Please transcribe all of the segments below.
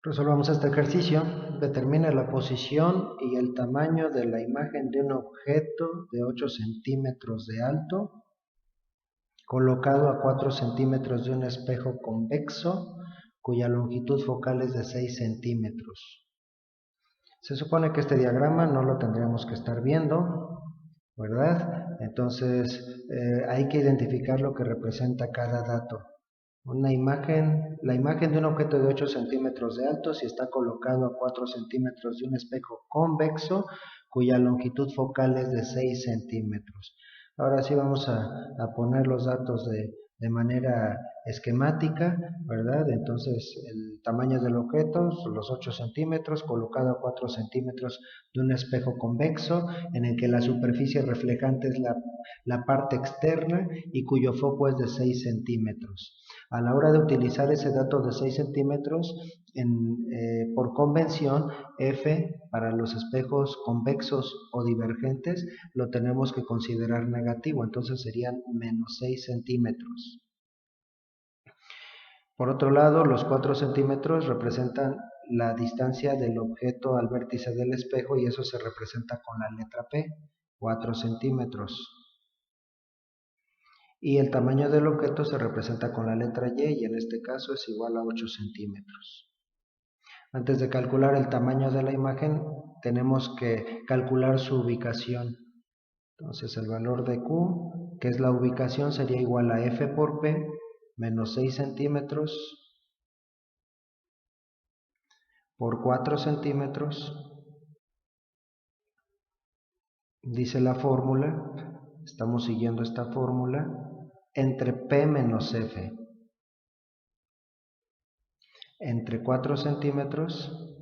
Resolvamos este ejercicio. Determina la posición y el tamaño de la imagen de un objeto de 8 centímetros de alto, colocado a 4 centímetros de un espejo convexo, cuya longitud focal es de 6 centímetros. Se supone que este diagrama no lo tendríamos que estar viendo, ¿verdad? Entonces hay que identificar lo que representa cada dato. La imagen de un objeto de 8 centímetros de alto si está colocado a 4 centímetros de un espejo convexo cuya longitud focal es de 6 centímetros. Ahora sí vamos a poner los datos de manera esquemática, ¿verdad? Entonces el tamaño del objeto son los 8 centímetros colocado a 4 centímetros de un espejo convexo en el que la superficie reflejante es la parte externa y cuyo foco es de 6 centímetros. A la hora de utilizar ese dato de 6 centímetros, por convención, F para los espejos convexos o divergentes lo tenemos que considerar negativo, entonces serían menos 6 centímetros. Por otro lado, los 4 centímetros representan la distancia del objeto al vértice del espejo y eso se representa con la letra P, 4 centímetros. Y el tamaño del objeto se representa con la letra Y en este caso es igual a 8 centímetros. Antes de calcular el tamaño de la imagen tenemos que calcular su ubicación. Entonces el valor de Q, que es la ubicación, sería igual a F por P menos 6 centímetros por 4 centímetros. Dice la fórmula, estamos siguiendo esta fórmula, entre P menos F. Entre 4 centímetros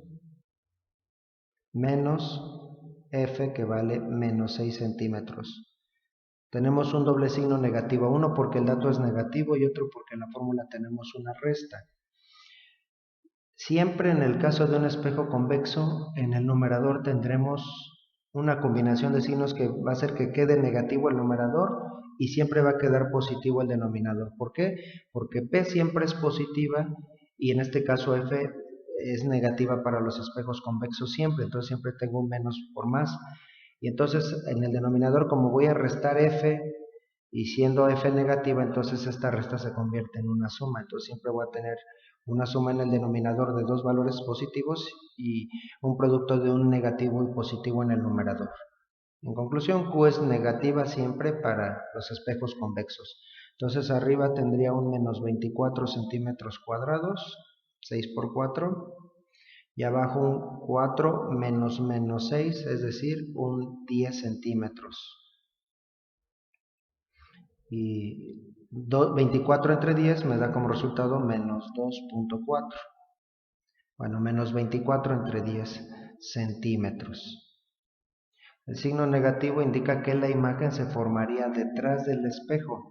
menos F, que vale menos 6 centímetros. Tenemos un doble signo negativo, uno porque el dato es negativo y otro porque en la fórmula tenemos una resta. Siempre en el caso de un espejo convexo, en el numerador tendremos una combinación de signos que va a hacer que quede negativo el numerador y siempre va a quedar positivo el denominador. ¿Por qué? Porque P siempre es positiva y en este caso F es negativa para los espejos convexos siempre, entonces siempre tengo un menos por más. Y entonces en el denominador, como voy a restar F y siendo F negativa, entonces esta resta se convierte en una suma, entonces siempre voy a tener una suma en el denominador de dos valores positivos y un producto de un negativo y positivo en el numerador. En conclusión, Q es negativa siempre para los espejos convexos. Entonces arriba tendría un menos 24 centímetros cuadrados, 6 por 4, y abajo un 4 menos 6, es decir, un 10 centímetros. Y 24 entre 10 me da como resultado menos 2.4. Bueno, menos 24 entre 10 centímetros. El signo negativo indica que la imagen se formaría detrás del espejo.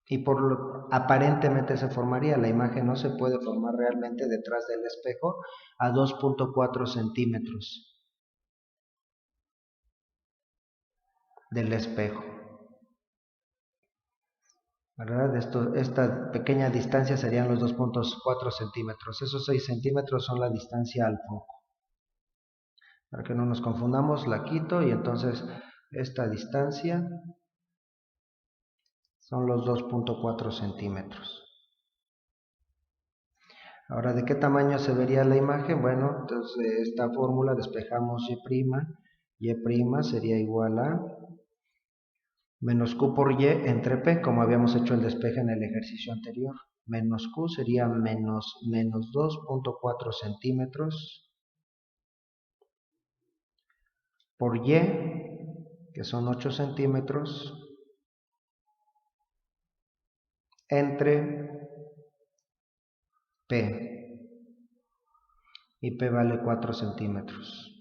Y por lo aparentemente se formaría, la imagen no se puede formar realmente detrás del espejo a 2.4 centímetros del espejo. ¿Verdad? Esta pequeña distancia serían los 2.4 centímetros. Esos 6 centímetros son la distancia al foco. Para que no nos confundamos, la quito y entonces esta distancia son los 2.4 centímetros. Ahora, ¿de qué tamaño se vería la imagen? Bueno, entonces de esta fórmula despejamos Y'. Y' sería igual a menos Q por Y entre P, como habíamos hecho el despeje en el ejercicio anterior. Menos Q sería menos 2.4 centímetros por Y, que son 8 centímetros, entre P. Y P vale 4 centímetros.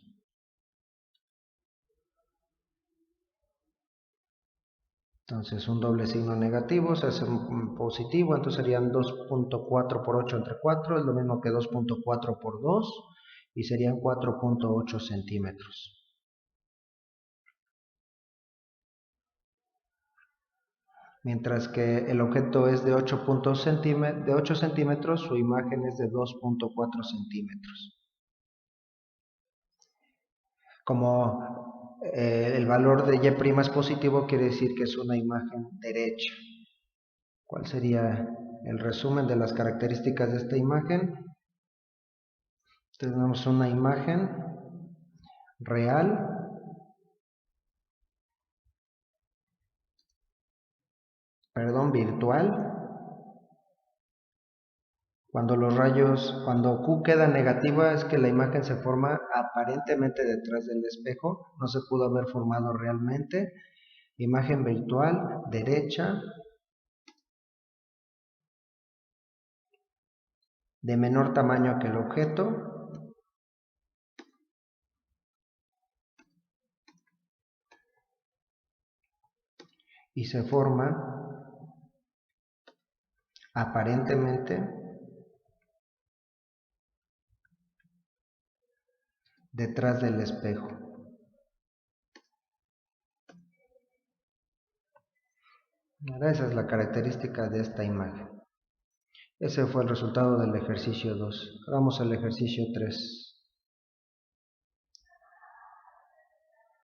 Entonces un doble signo negativo se hace un positivo, entonces serían 2.4 por 8 entre 4, es lo mismo que 2.4 por 2 y serían 4.8 centímetros. Mientras que el objeto es de 8 centímetros, su imagen es de 2.4 centímetros. Como el valor de y' es positivo, quiere decir que es una imagen derecha. ¿Cuál sería el resumen de las características de esta imagen? Tenemos una imagen real, virtual. Cuando Q queda negativa es que la imagen se forma aparentemente detrás del espejo, no se pudo haber formado realmente. Imagen virtual, derecha, de menor tamaño que el objeto, y se forma aparentemente detrás del espejo. Ahora esa es la característica de esta imagen. Ese fue el resultado del ejercicio 2. Hagamos el ejercicio 3.